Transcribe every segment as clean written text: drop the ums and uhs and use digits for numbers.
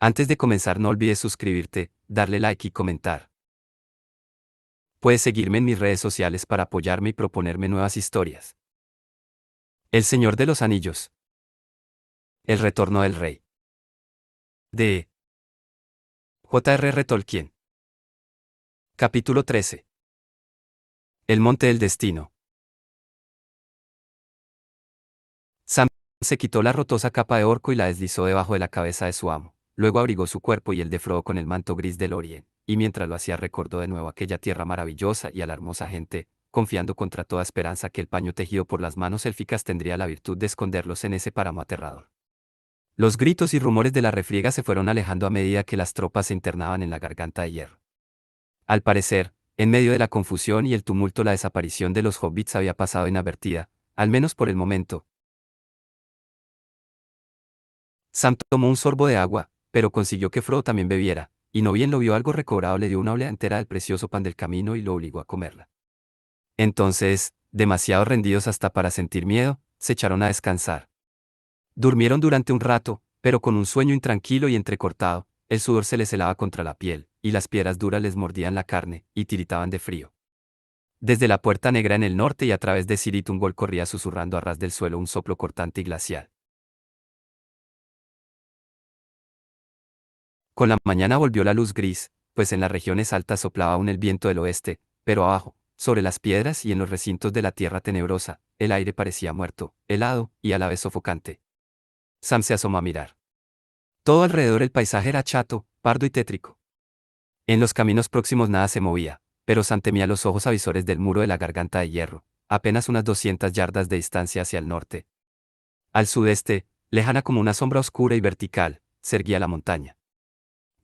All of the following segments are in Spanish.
Antes de comenzar no olvides suscribirte, darle like y comentar. Puedes seguirme en mis redes sociales para apoyarme y proponerme nuevas historias. El Señor de los Anillos. El retorno del rey. De J.R.R. Tolkien. Capítulo 13. El monte del destino. Sam se quitó la rotosa capa de orco y la deslizó debajo de la cabeza de su amo. Luego abrigó su cuerpo y el de Frodo con el manto gris del Lórien, y mientras lo hacía recordó de nuevo aquella tierra maravillosa y a la hermosa gente, confiando contra toda esperanza que el paño tejido por las manos élficas tendría la virtud de esconderlos en ese páramo aterrador. Los gritos y rumores de la refriega se fueron alejando a medida que las tropas se internaban en la garganta de hierro. Al parecer, en medio de la confusión y el tumulto la desaparición de los hobbits había pasado inadvertida, al menos por el momento. Sam tomó un sorbo de agua, pero consiguió que Frodo también bebiera, y no bien lo vio algo recobrado le dio una olea entera del precioso pan del camino y lo obligó a comerla. Entonces, demasiado rendidos hasta para sentir miedo, se echaron a descansar. Durmieron durante un rato, pero con un sueño intranquilo y entrecortado, el sudor se les helaba contra la piel, y las piedras duras les mordían la carne, y tiritaban de frío. Desde la puerta negra en el norte y a través de Cirith Ungol corría susurrando a ras del suelo un soplo cortante y glacial. Con la mañana volvió la luz gris, pues en las regiones altas soplaba aún el viento del oeste, pero abajo, sobre las piedras y en los recintos de la tierra tenebrosa, el aire parecía muerto, helado y a la vez sofocante. Sam se asomó a mirar. Todo alrededor el paisaje era chato, pardo y tétrico. En los caminos próximos nada se movía, pero Sam temía los ojos avisores del muro de la garganta de hierro, apenas unas 200 yardas de distancia hacia el norte. Al sudeste, lejana como una sombra oscura y vertical, se erguía la montaña.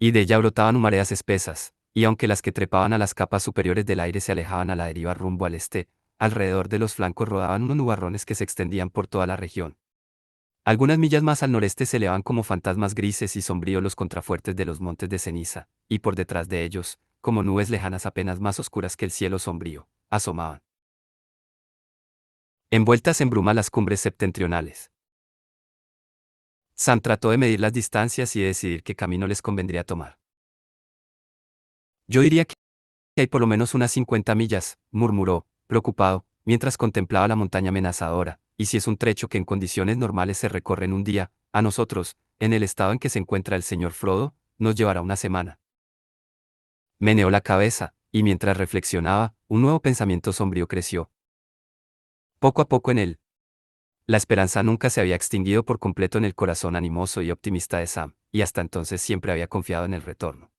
Y de ella brotaban humaredas espesas, y aunque las que trepaban a las capas superiores del aire se alejaban a la deriva rumbo al este, alrededor de los flancos rodaban unos nubarrones que se extendían por toda la región. Algunas millas más al noreste se elevaban como fantasmas grises y sombríos los contrafuertes de los montes de ceniza, y por detrás de ellos, como nubes lejanas apenas más oscuras que el cielo sombrío, asomaban. Envueltas en bruma las cumbres septentrionales. Sam trató de medir las distancias y de decidir qué camino les convendría tomar. Yo diría que hay por lo menos unas 50 millas, murmuró, preocupado, mientras contemplaba la montaña amenazadora, y si es un trecho que en condiciones normales se recorre en un día, a nosotros, en el estado en que se encuentra el señor Frodo, nos llevará una semana. Meneó la cabeza, y mientras reflexionaba, un nuevo pensamiento sombrío creció. Poco a poco en él. La esperanza nunca se había extinguido por completo en el corazón animoso y optimista de Sam, y hasta entonces siempre había confiado en el retorno.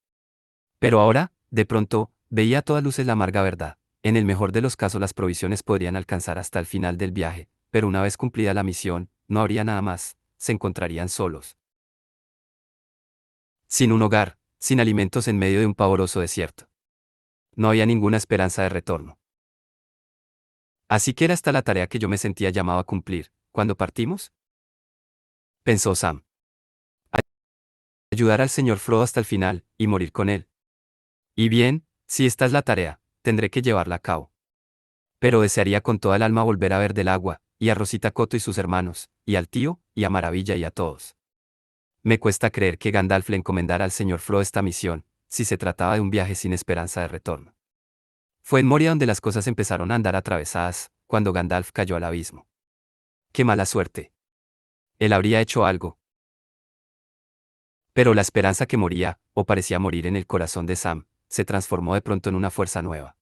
Pero ahora, de pronto, veía a todas luces la amarga verdad. En el mejor de los casos las provisiones podrían alcanzar hasta el final del viaje, pero una vez cumplida la misión, no habría nada más, se encontrarían solos. Sin un hogar, sin alimentos en medio de un pavoroso desierto. No había ninguna esperanza de retorno. Así que era esta la tarea que yo me sentía llamado a cumplir, cuando partimos, pensó Sam. Ayudar al señor Frodo hasta el final, y morir con él. Y bien, si esta es la tarea, tendré que llevarla a cabo. Pero desearía con toda el alma volver a ver del agua, y a Rosita Coto y sus hermanos, y al tío, y a Maravilla y a todos. Me cuesta creer que Gandalf le encomendara al señor Frodo esta misión, si se trataba de un viaje sin esperanza de retorno. Fue en Moria donde las cosas empezaron a andar atravesadas, cuando Gandalf cayó al abismo. ¡Qué mala suerte! Él habría hecho algo. Pero la esperanza que moría, o parecía morir en el corazón de Sam, se transformó de pronto en una fuerza nueva.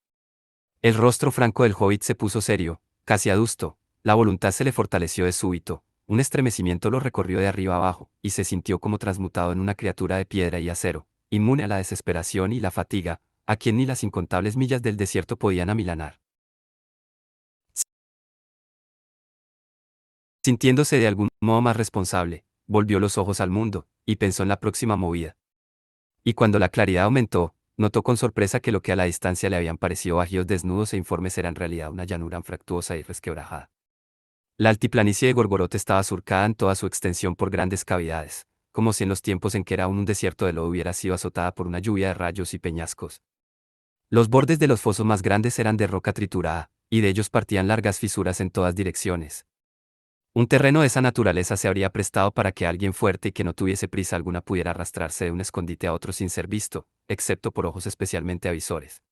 El rostro franco del hobbit se puso serio, casi adusto, la voluntad se le fortaleció de súbito, un estremecimiento lo recorrió de arriba abajo, y se sintió como transmutado en una criatura de piedra y acero, inmune a la desesperación y la fatiga, a quien ni las incontables millas del desierto podían amilanar. Sintiéndose de algún modo más responsable, volvió los ojos al mundo, y pensó en la próxima movida. Y cuando la claridad aumentó, notó con sorpresa que lo que a la distancia le habían parecido bajíos desnudos e informes era en realidad una llanura anfractuosa y resquebrajada. La altiplanicie de Gorgoroth estaba surcada en toda su extensión por grandes cavidades, como si en los tiempos en que era aún un desierto de lodo hubiera sido azotada por una lluvia de rayos y peñascos. Los bordes de los fosos más grandes eran de roca triturada, y de ellos partían largas fisuras en todas direcciones. Un terreno de esa naturaleza se habría prestado para que alguien fuerte y que no tuviese prisa alguna pudiera arrastrarse de un escondite a otro sin ser visto, excepto por ojos especialmente avisores.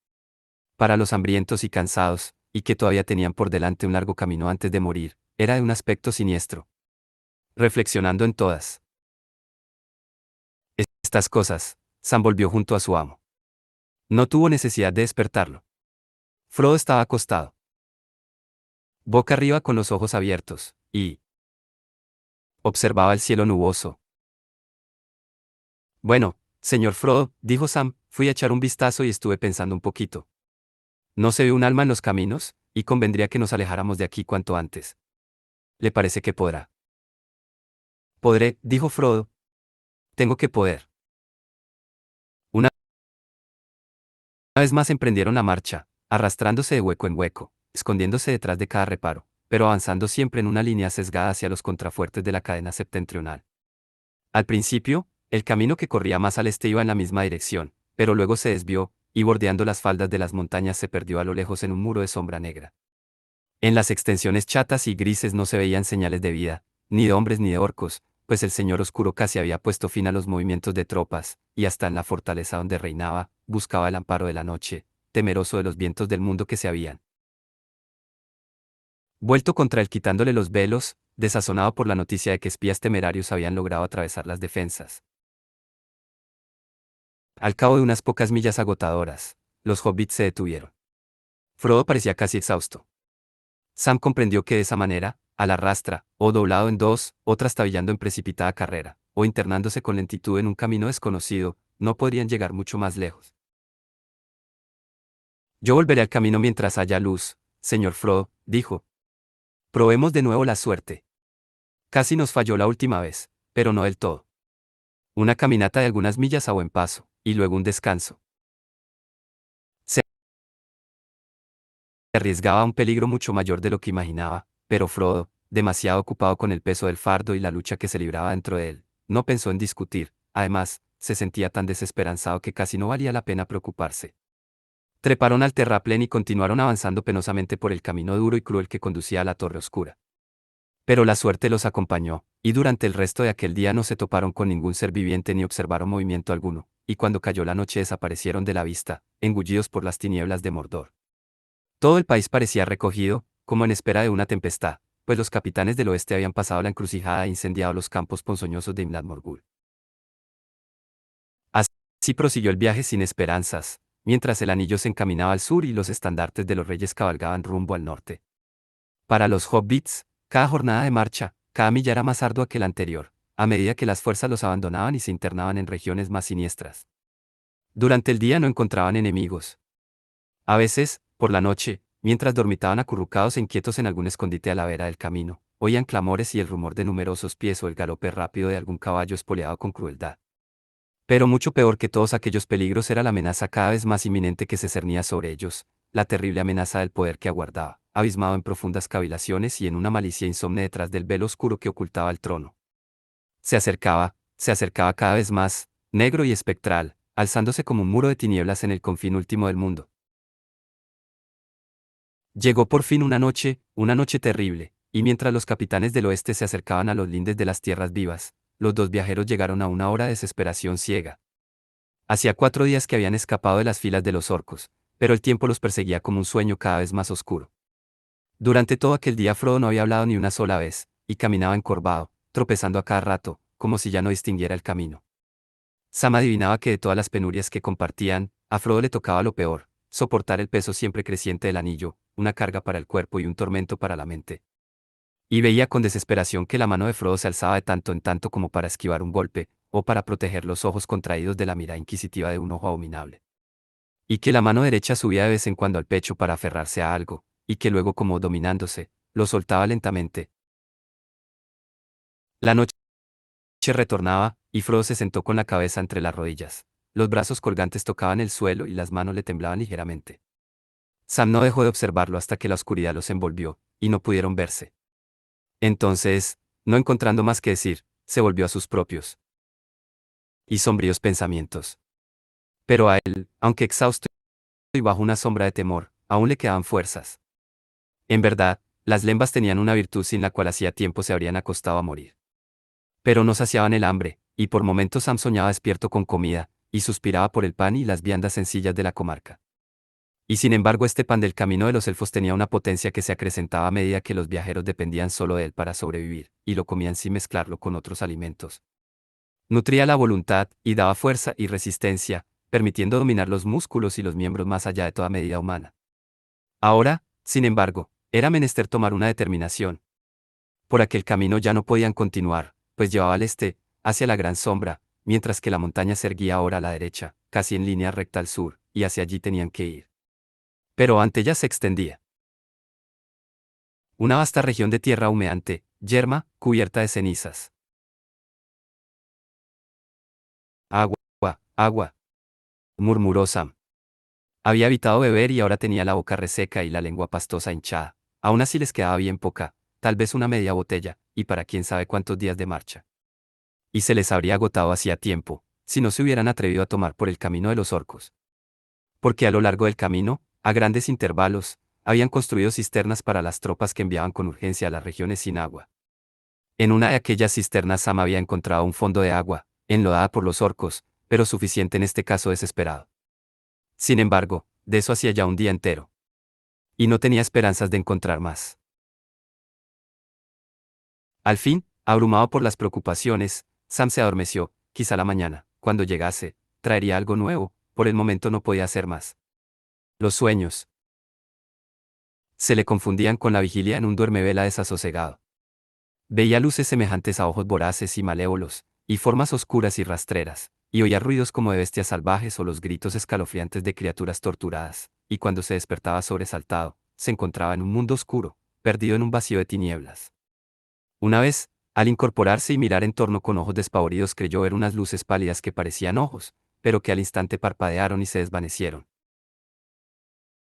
Para los hambrientos y cansados, y que todavía tenían por delante un largo camino antes de morir, era de un aspecto siniestro. Reflexionando en todas estas cosas, Sam volvió junto a su amo. No tuvo necesidad de despertarlo. Frodo estaba acostado, boca arriba con los ojos abiertos, y observaba el cielo nuboso. Bueno, señor Frodo, dijo Sam, fui a echar un vistazo y estuve pensando un poquito. No se ve un alma en los caminos, y convendría que nos alejáramos de aquí cuanto antes. ¿Le parece que podrá? Podré, dijo Frodo. Tengo que poder. Una vez más emprendieron la marcha, arrastrándose de hueco en hueco, escondiéndose detrás de cada reparo, pero avanzando siempre en una línea sesgada hacia los contrafuertes de la cadena septentrional. Al principio, el camino que corría más al este iba en la misma dirección, pero luego se desvió, y bordeando las faldas de las montañas se perdió a lo lejos en un muro de sombra negra. En las extensiones chatas y grises no se veían señales de vida, ni de hombres ni de orcos, pues el Señor Oscuro casi había puesto fin a los movimientos de tropas, y hasta en la fortaleza donde reinaba, buscaba el amparo de la noche, temeroso de los vientos del mundo que se habían vuelto contra él quitándole los velos, desazonado por la noticia de que espías temerarios habían logrado atravesar las defensas. Al cabo de unas pocas millas agotadoras, los hobbits se detuvieron. Frodo parecía casi exhausto. Sam comprendió que de esa manera, a la rastra, o doblado en dos, o trastabillando en precipitada carrera, o internándose con lentitud en un camino desconocido, no podrían llegar mucho más lejos. Yo volveré al camino mientras haya luz, señor Frodo, dijo. Probemos de nuevo la suerte. Casi nos falló la última vez, pero no del todo. Una caminata de algunas millas a buen paso, y luego un descanso. Se arriesgaba a un peligro mucho mayor de lo que imaginaba, pero Frodo, demasiado ocupado con el peso del fardo y la lucha que se libraba dentro de él, no pensó en discutir, además, se sentía tan desesperanzado que casi no valía la pena preocuparse. Treparon al terraplén y continuaron avanzando penosamente por el camino duro y cruel que conducía a la Torre Oscura. Pero la suerte los acompañó, y durante el resto de aquel día no se toparon con ningún ser viviente ni observaron movimiento alguno, y cuando cayó la noche desaparecieron de la vista, engullidos por las tinieblas de Mordor. Todo el país parecía recogido, como en espera de una tempestad, pues los capitanes del oeste habían pasado la encrucijada e incendiado los campos ponzoñosos de Imlad Morgul. Así prosiguió el viaje sin esperanzas, mientras el anillo se encaminaba al sur y los estandartes de los reyes cabalgaban rumbo al norte. Para los hobbits, cada jornada de marcha, cada milla era más ardua que la anterior, a medida que las fuerzas los abandonaban y se internaban en regiones más siniestras. Durante el día no encontraban enemigos. A veces, por la noche, mientras dormitaban acurrucados e inquietos en algún escondite a la vera del camino, oían clamores y el rumor de numerosos pies o el galope rápido de algún caballo espoleado con crueldad. Pero mucho peor que todos aquellos peligros era la amenaza cada vez más inminente que se cernía sobre ellos, la terrible amenaza del poder que aguardaba, abismado en profundas cavilaciones y en una malicia insomne detrás del velo oscuro que ocultaba el trono. Se acercaba cada vez más, negro y espectral, alzándose como un muro de tinieblas en el confín último del mundo. Llegó por fin una noche terrible, y mientras los capitanes del oeste se acercaban a los lindes de las tierras vivas, los dos viajeros llegaron a una hora de desesperación ciega. Hacía 4 días que habían escapado de las filas de los orcos, pero el tiempo los perseguía como un sueño cada vez más oscuro. Durante todo aquel día Frodo no había hablado ni una sola vez, y caminaba encorvado, tropezando a cada rato, como si ya no distinguiera el camino. Sam adivinaba que de todas las penurias que compartían, a Frodo le tocaba lo peor, soportar el peso siempre creciente del anillo, una carga para el cuerpo y un tormento para la mente. Y veía con desesperación que la mano de Frodo se alzaba de tanto en tanto como para esquivar un golpe, o para proteger los ojos contraídos de la mirada inquisitiva de un ojo abominable. Y que la mano derecha subía de vez en cuando al pecho para aferrarse a algo, y que luego como dominándose, lo soltaba lentamente. La noche retornaba, y Frodo se sentó con la cabeza entre las rodillas. Los brazos colgantes tocaban el suelo y las manos le temblaban ligeramente. Sam no dejó de observarlo hasta que la oscuridad los envolvió, y no pudieron verse. Entonces, no encontrando más que decir, se volvió a sus propios y sombríos pensamientos. Pero a él, aunque exhausto y bajo una sombra de temor, aún le quedaban fuerzas. En verdad, Las lembas tenían una virtud sin la cual hacía tiempo se habrían acostado a morir. Pero no saciaban el hambre, y por momentos Sam soñaba despierto con comida, y suspiraba por el pan y las viandas sencillas de la comarca. Y sin embargo este pan del camino de los elfos tenía una potencia que se acrecentaba a medida que los viajeros dependían solo de él para sobrevivir, y lo comían sin mezclarlo con otros alimentos. Nutría la voluntad, y daba fuerza y resistencia, permitiendo dominar los músculos y los miembros más allá de toda medida humana. Ahora, sin embargo, era menester tomar una determinación. Por aquel camino ya no podían continuar, pues llevaba al este, hacia la gran sombra, mientras que la montaña se erguía ahora a la derecha, casi en línea recta al sur, y hacia allí tenían que ir. Pero ante ella se extendía una vasta región de tierra humeante, yerma, cubierta de cenizas. Agua, agua, murmuró Sam. Había evitado beber y ahora tenía la boca reseca y la lengua pastosa hinchada. Aún así les quedaba bien poca, tal vez una media botella, y para quién sabe cuántos días de marcha. Y se les habría agotado hacía tiempo, si no se hubieran atrevido a tomar por el camino de los orcos. Porque a lo largo del camino, a grandes intervalos, habían construido cisternas para las tropas que enviaban con urgencia a las regiones sin agua. En una de aquellas cisternas Sam había encontrado un fondo de agua, enlodada por los orcos, pero suficiente en este caso desesperado. Sin embargo, de eso hacía ya un día entero. Y no tenía esperanzas de encontrar más. Al fin, abrumado por las preocupaciones, Sam se adormeció, quizá la mañana, cuando llegase, traería algo nuevo, por el momento no podía hacer más. Los sueños se le confundían con la vigilia en un duermevela desasosegado. Veía luces semejantes a ojos voraces y malévolos, y formas oscuras y rastreras, y oía ruidos como de bestias salvajes o los gritos escalofriantes de criaturas torturadas, y cuando se despertaba sobresaltado, se encontraba en un mundo oscuro, perdido en un vacío de tinieblas. Una vez, al incorporarse y mirar en torno con ojos despavoridos creyó ver unas luces pálidas que parecían ojos, pero que al instante parpadearon y se desvanecieron.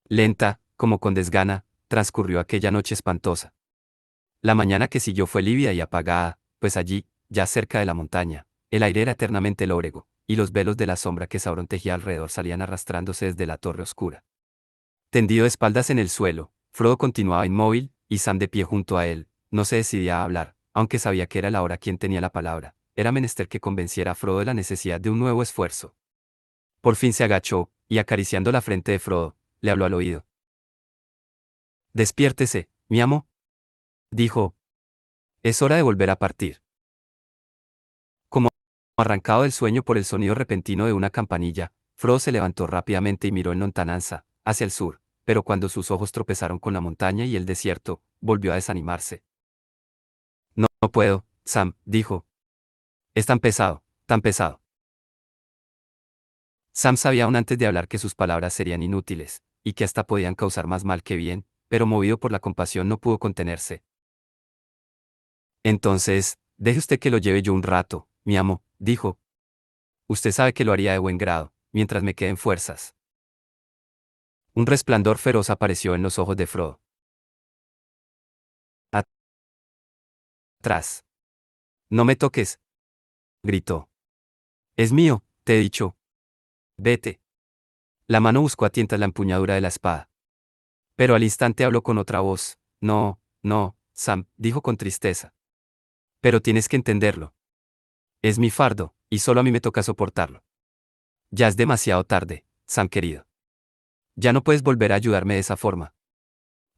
Lenta, como con desgana, transcurrió aquella noche espantosa. La mañana que siguió fue lívida y apagada, pues allí, ya cerca de la montaña, el aire era eternamente lóbrego, y los velos de la sombra que Sauron tejía alrededor salían arrastrándose desde la torre oscura. Tendido de espaldas en el suelo, Frodo continuaba inmóvil, y Sam de pie junto a él, no se decidía a hablar, aunque sabía que era el ahora quien tenía la palabra. Era menester que convenciera a Frodo de la necesidad de un nuevo esfuerzo. Por fin se agachó, y acariciando la frente de Frodo, le habló al oído. Despiértese, mi amo, dijo. Es hora de volver a partir. Como arrancado del sueño por el sonido repentino de una campanilla, Frodo se levantó rápidamente y miró en lontananza, hacia el sur, pero cuando sus ojos tropezaron con la montaña y el desierto, volvió a desanimarse. No, no puedo, Sam, dijo. Es tan pesado, tan pesado. Sam sabía aún antes de hablar que sus palabras serían inútiles, y que hasta podían causar más mal que bien, pero movido por la compasión no pudo contenerse. Entonces, deje usted que lo lleve yo un rato, mi amo, dijo. Usted sabe que lo haría de buen grado, mientras me queden fuerzas. Un resplandor feroz apareció en los ojos de Frodo. Atrás. No me toques, gritó. Es mío, te he dicho. Vete. La mano buscó a tientas la empuñadura de la espada. Pero al instante habló con otra voz. No, no, Sam, dijo con tristeza. Pero tienes que entenderlo. Es mi fardo, y solo a mí me toca soportarlo. Ya es demasiado tarde, Sam querido. Ya no puedes volver a ayudarme de esa forma.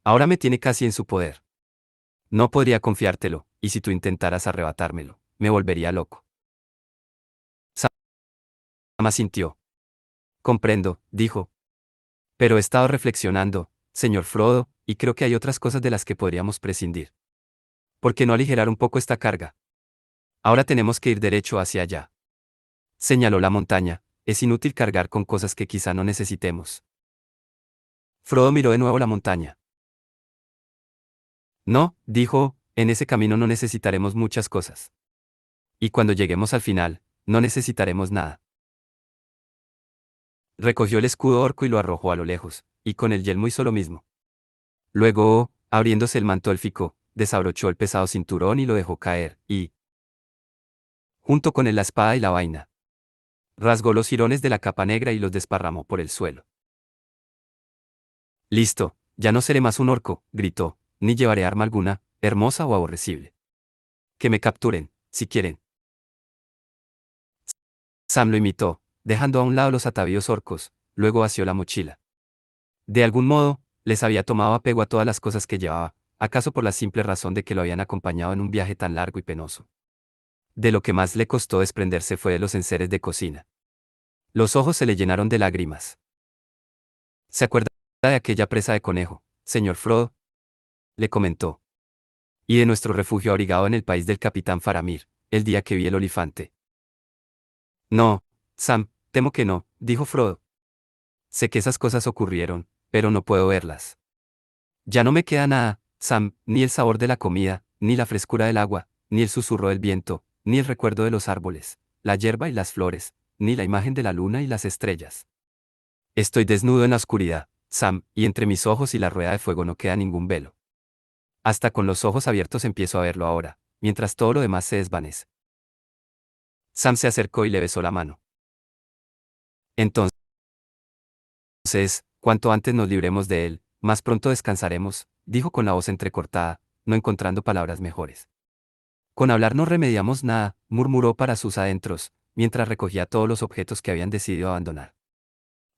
Ahora me tiene casi en su poder. No podría confiártelo, y si tú intentaras arrebatármelo, me volvería loco. Sam asintió. Comprendo, dijo. Pero he estado reflexionando, señor Frodo, y creo que hay otras cosas de las que podríamos prescindir. ¿Por qué no aligerar un poco esta carga? Ahora tenemos que ir derecho hacia allá. Señaló la montaña, es inútil cargar con cosas que quizá no necesitemos. Frodo miró de nuevo la montaña. No, dijo, en ese camino no necesitaremos muchas cosas. Y cuando lleguemos al final, no necesitaremos nada. Recogió el escudo orco y lo arrojó a lo lejos, y con el yelmo hizo lo mismo. Luego, abriéndose el manto élfico, desabrochó el pesado cinturón y lo dejó caer, y, junto con él la espada y la vaina, rasgó los jirones de la capa negra y los desparramó por el suelo. Listo, ya no seré más un orco, gritó, ni llevaré arma alguna, hermosa o aborrecible. Que me capturen, si quieren. Sam lo imitó, dejando a un lado los atavíos orcos, luego vació la mochila. De algún modo, les había tomado apego a todas las cosas que llevaba, acaso por la simple razón de que lo habían acompañado en un viaje tan largo y penoso. De lo que más le costó desprenderse fue de los enseres de cocina. Los ojos se le llenaron de lágrimas. ¿Se acuerda de aquella presa de conejo, señor Frodo? Le comentó. Y de nuestro refugio abrigado en el país del capitán Faramir, el día que vi el olifante. No, Sam, temo que no, dijo Frodo. Sé que esas cosas ocurrieron, pero no puedo verlas. Ya no me queda nada, Sam, ni el sabor de la comida, ni la frescura del agua, ni el susurro del viento, ni el recuerdo de los árboles, la hierba y las flores, ni la imagen de la luna y las estrellas. Estoy desnudo en la oscuridad, Sam, y entre mis ojos y la rueda de fuego no queda ningún velo. Hasta con los ojos abiertos empiezo a verlo ahora, mientras todo lo demás se desvanece. Sam se acercó y le besó la mano. Entonces, cuanto antes nos libremos de él, más pronto descansaremos, dijo con la voz entrecortada, no encontrando palabras mejores. Con hablar no remediamos nada, murmuró para sus adentros, mientras recogía todos los objetos que habían decidido abandonar.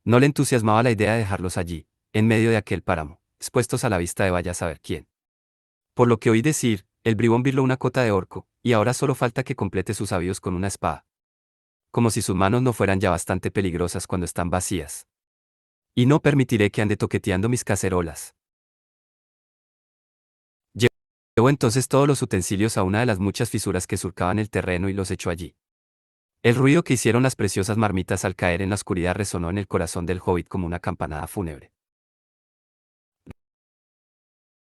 No le entusiasmaba la idea de dejarlos allí, en medio de aquel páramo, expuestos a la vista de vaya a saber quién. Por lo que oí decir, el bribón virló una cota de orco, y ahora solo falta que complete sus avíos con una espada. Como si sus manos no fueran ya bastante peligrosas cuando están vacías. Y no permitiré que ande toqueteando mis cacerolas. Llevó entonces todos los utensilios a una de las muchas fisuras que surcaban el terreno y los echó allí. El ruido que hicieron las preciosas marmitas al caer en la oscuridad resonó en el corazón del hobbit como una campanada fúnebre.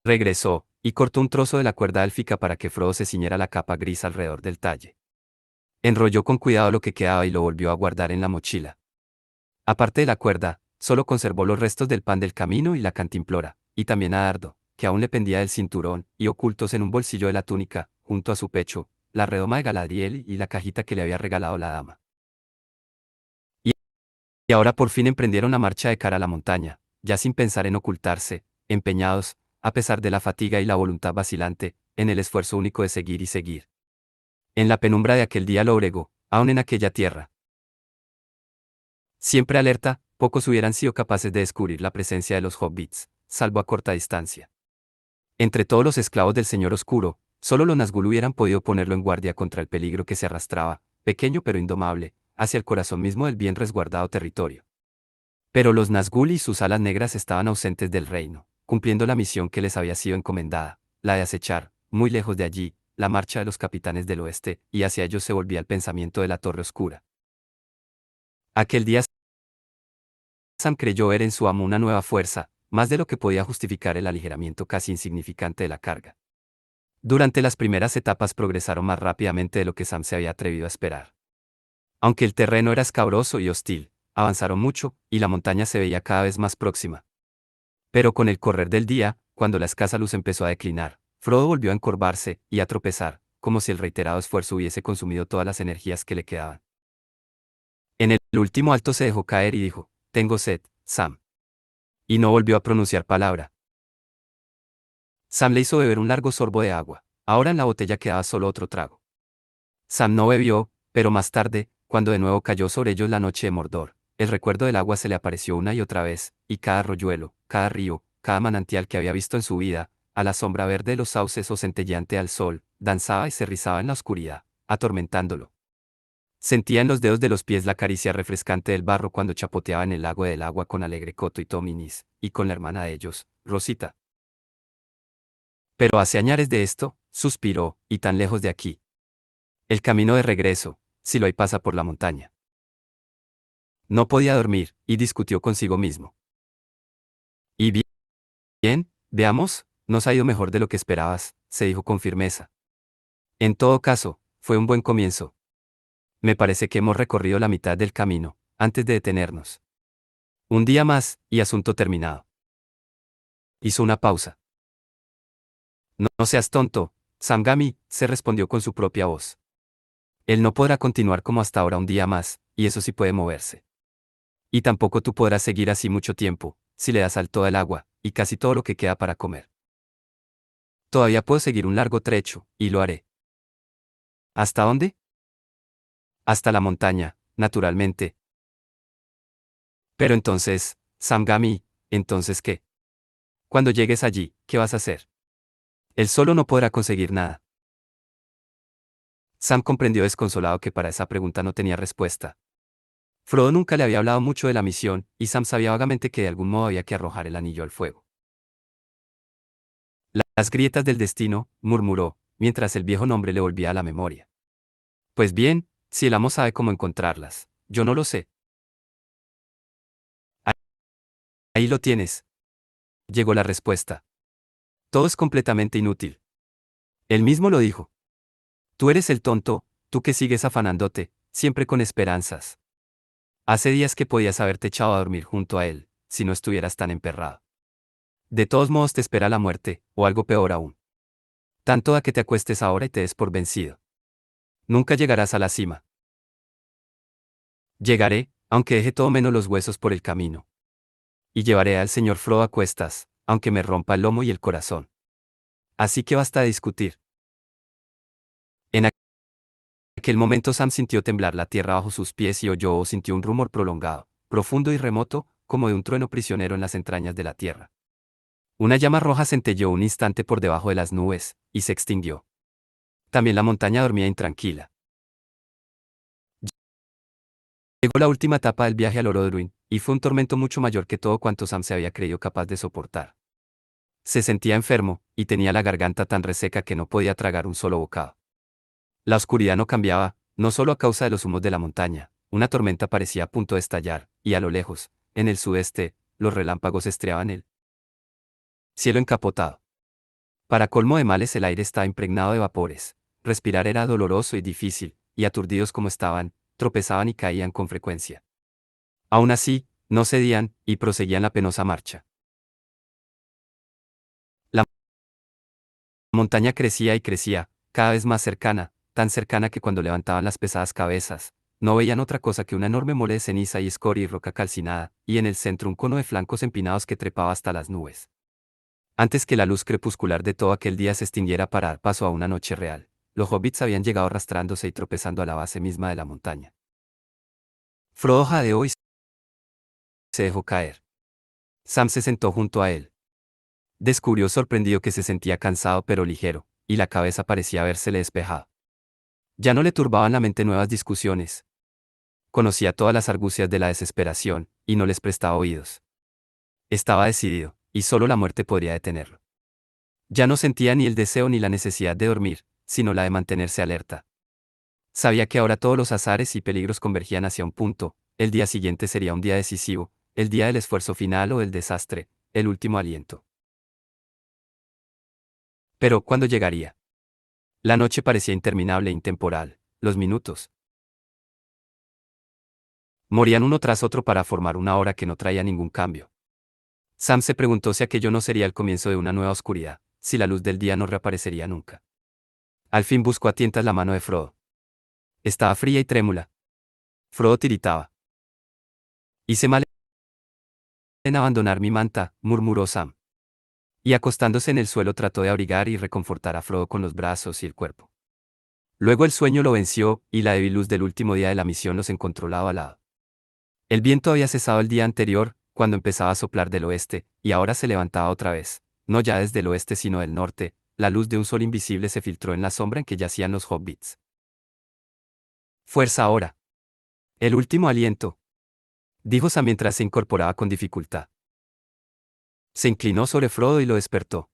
Regresó, y cortó un trozo de la cuerda élfica para que Frodo se ciñera la capa gris alrededor del talle. Enrolló con cuidado lo que quedaba y lo volvió a guardar en la mochila. Aparte de la cuerda, solo conservó los restos del pan del camino y la cantimplora, y también a Dardo, que aún le pendía del cinturón, y ocultos en un bolsillo de la túnica, junto a su pecho, la redoma de Galadriel y la cajita que le había regalado la dama. Y ahora por fin emprendieron la marcha de cara a la montaña, ya sin pensar en ocultarse, empeñados, a pesar de la fatiga y la voluntad vacilante, en el esfuerzo único de seguir y seguir. En la penumbra de aquel día lóbrego, aún en aquella tierra. Siempre alerta, pocos hubieran sido capaces de descubrir la presencia de los hobbits, salvo a corta distancia. Entre todos los esclavos del Señor Oscuro, solo los Nazgûl hubieran podido ponerlo en guardia contra el peligro que se arrastraba, pequeño pero indomable, hacia el corazón mismo del bien resguardado territorio. Pero los Nazgûl y sus alas negras estaban ausentes del reino, cumpliendo la misión que les había sido encomendada, la de acechar, muy lejos de allí, la marcha de los capitanes del oeste, y hacia ellos se volvía el pensamiento de la Torre Oscura. Aquel día Sam creyó ver en su amo una nueva fuerza, más de lo que podía justificar el aligeramiento casi insignificante de la carga. Durante las primeras etapas progresaron más rápidamente de lo que Sam se había atrevido a esperar. Aunque el terreno era escabroso y hostil, avanzaron mucho, y la montaña se veía cada vez más próxima. Pero con el correr del día, cuando la escasa luz empezó a declinar, Frodo volvió a encorvarse y a tropezar, como si el reiterado esfuerzo hubiese consumido todas las energías que le quedaban. En el último alto se dejó caer y dijo, «Tengo sed, Sam». Y no volvió a pronunciar palabra. Sam le hizo beber un largo sorbo de agua. Ahora en la botella quedaba solo otro trago. Sam no bebió, pero más tarde, cuando de nuevo cayó sobre ellos la noche de Mordor, el recuerdo del agua se le apareció una y otra vez, y cada arroyuelo, cada río, cada manantial que había visto en su vida, a la sombra verde de los sauces o centelleante al sol, danzaba y se rizaba en la oscuridad, atormentándolo. Sentía en los dedos de los pies la caricia refrescante del barro cuando chapoteaba en el lago del agua con Alegre Coto y Tominis, y con la hermana de ellos, Rosita. Pero hace añares de esto, suspiró, y tan lejos de aquí. El camino de regreso, si lo hay pasa por la montaña. No podía dormir, y discutió consigo mismo. Y bien, veamos, nos ha ido mejor de lo que esperabas, se dijo con firmeza. En todo caso, fue un buen comienzo. Me parece que hemos recorrido la mitad del camino, antes de detenernos. Un día más, y asunto terminado. Hizo una pausa. No seas tonto, Samgami, se respondió con su propia voz. Él no podrá continuar como hasta ahora un día más, y eso sí puede moverse. Y tampoco tú podrás seguir así mucho tiempo, si le das al todo el agua, y casi todo lo que queda para comer. Todavía puedo seguir un largo trecho, y lo haré. ¿Hasta dónde? Hasta la montaña, naturalmente. Pero entonces, Samgami, ¿entonces qué? Cuando llegues allí, ¿qué vas a hacer? Él solo no podrá conseguir nada. Sam comprendió desconsolado que para esa pregunta no tenía respuesta. Frodo nunca le había hablado mucho de la misión, y Sam sabía vagamente que de algún modo había que arrojar el anillo al fuego. Las grietas del destino, murmuró, mientras el viejo nombre le volvía a la memoria. Pues bien, si el amo sabe cómo encontrarlas, yo no lo sé. Ahí lo tienes. Llegó la respuesta. Todo es completamente inútil. Él mismo lo dijo. Tú eres el tonto, tú que sigues afanándote, siempre con esperanzas. Hace días que podías haberte echado a dormir junto a él, si no estuvieras tan emperrado. De todos modos te espera la muerte, o algo peor aún. Tanto da que te acuestes ahora y te des por vencido. Nunca llegarás a la cima. Llegaré, aunque deje todo menos los huesos por el camino. Y llevaré al señor Frodo a cuestas, aunque me rompa el lomo y el corazón. Así que basta de discutir. En aquel momento Sam sintió temblar la tierra bajo sus pies y oyó o sintió un rumor prolongado, profundo y remoto, como de un trueno prisionero en las entrañas de la tierra. Una llama roja centelleó un instante por debajo de las nubes, y se extinguió. También la montaña dormía intranquila. Llegó la última etapa del viaje al Orodruin, y fue un tormento mucho mayor que todo cuanto Sam se había creído capaz de soportar. Se sentía enfermo, y tenía la garganta tan reseca que no podía tragar un solo bocado. La oscuridad no cambiaba, no solo a causa de los humos de la montaña, una tormenta parecía a punto de estallar, y a lo lejos, en el sudeste, los relámpagos estriaban el cielo encapotado. Para colmo de males el aire estaba impregnado de vapores, respirar era doloroso y difícil, y aturdidos como estaban, tropezaban y caían con frecuencia. Aún así, no cedían, y proseguían la penosa marcha. La montaña crecía y crecía, cada vez más cercana, tan cercana que cuando levantaban las pesadas cabezas, no veían otra cosa que una enorme mole de ceniza y escoria y roca calcinada, y en el centro un cono de flancos empinados que trepaba hasta las nubes. Antes que la luz crepuscular de todo aquel día se extinguiera para dar paso a una noche real, los hobbits habían llegado arrastrándose y tropezando a la base misma de la montaña. Frodo jadeó y se dejó caer. Sam se sentó junto a él. Descubrió sorprendido que se sentía cansado pero ligero, y la cabeza parecía habérsele despejado. Ya no le turbaban la mente nuevas discusiones. Conocía todas las argucias de la desesperación, y no les prestaba oídos. Estaba decidido, y solo la muerte podría detenerlo. Ya no sentía ni el deseo ni la necesidad de dormir, sino la de mantenerse alerta. Sabía que ahora todos los azares y peligros convergían hacia un punto, el día siguiente sería un día decisivo, el día del esfuerzo final o del desastre, el último aliento. Pero, ¿cuándo llegaría? La noche parecía interminable e intemporal, los minutos morían uno tras otro para formar una hora que no traía ningún cambio. Sam se preguntó si aquello no sería el comienzo de una nueva oscuridad, si la luz del día no reaparecería nunca. Al fin buscó a tientas la mano de Frodo. Estaba fría y trémula. Frodo tiritaba. Hice mal en abandonar mi manta, murmuró Sam. Y acostándose en el suelo trató de abrigar y reconfortar a Frodo con los brazos y el cuerpo. Luego el sueño lo venció, y la débil luz del último día de la misión los encontró lado a lado. El viento había cesado el día anterior, cuando empezaba a soplar del oeste, y ahora se levantaba otra vez, no ya desde el oeste sino del norte, la luz de un sol invisible se filtró en la sombra en que yacían los hobbits. Fuerza ahora. El último aliento, dijo Sam mientras se incorporaba con dificultad. Se inclinó sobre Frodo y lo despertó.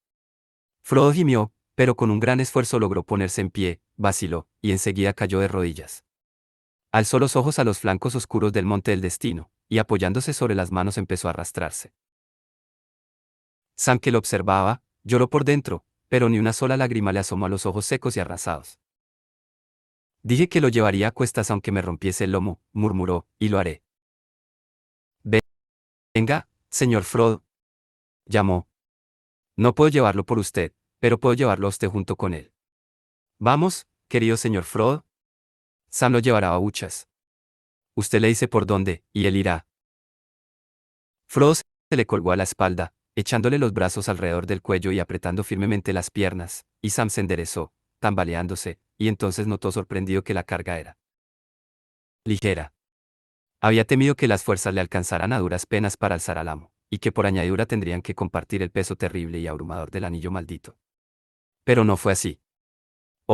Frodo gimió, pero con un gran esfuerzo logró ponerse en pie, vaciló, y enseguida cayó de rodillas. Alzó los ojos a los flancos oscuros del monte del destino, y apoyándose sobre las manos empezó a arrastrarse. Sam, que lo observaba, lloró por dentro, pero ni una sola lágrima le asomó a los ojos secos y arrasados. Dije que lo llevaría a cuestas aunque me rompiese el lomo, murmuró, y lo haré. Venga, señor Frodo, llamó. No puedo llevarlo por usted, pero puedo llevarlo a usted junto con él. Vamos, querido señor Frodo. Sam lo llevará a huchas. Usted le dice por dónde, y él irá. Frodo se le colgó a la espalda, echándole los brazos alrededor del cuello y apretando firmemente las piernas, y Sam se enderezó, tambaleándose, y entonces notó sorprendido que la carga era ligera. Había temido que las fuerzas le alcanzaran a duras penas para alzar al amo, y que por añadidura tendrían que compartir el peso terrible y abrumador del anillo maldito. Pero no fue así.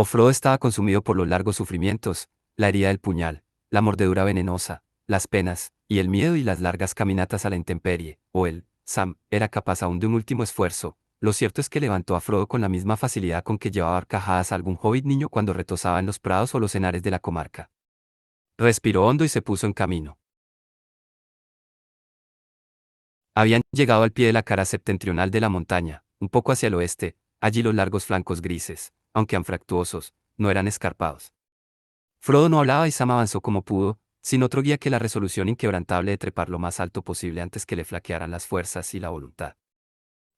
Frodo estaba consumido por los largos sufrimientos, la herida del puñal, la mordedura venenosa, las penas, y el miedo y las largas caminatas a la intemperie, o él, Sam, era capaz aún de un último esfuerzo. Lo cierto es que levantó a Frodo con la misma facilidad con que llevaba arcajadas a algún hobbit niño cuando retozaba en los prados o los henares de la comarca. Respiró hondo y se puso en camino. Habían llegado al pie de la cara septentrional de la montaña, un poco hacia el oeste. Allí los largos flancos grises, aunque anfractuosos, no eran escarpados. Frodo no hablaba y Sam avanzó como pudo, sin otro guía que la resolución inquebrantable de trepar lo más alto posible antes que le flaquearan las fuerzas y la voluntad.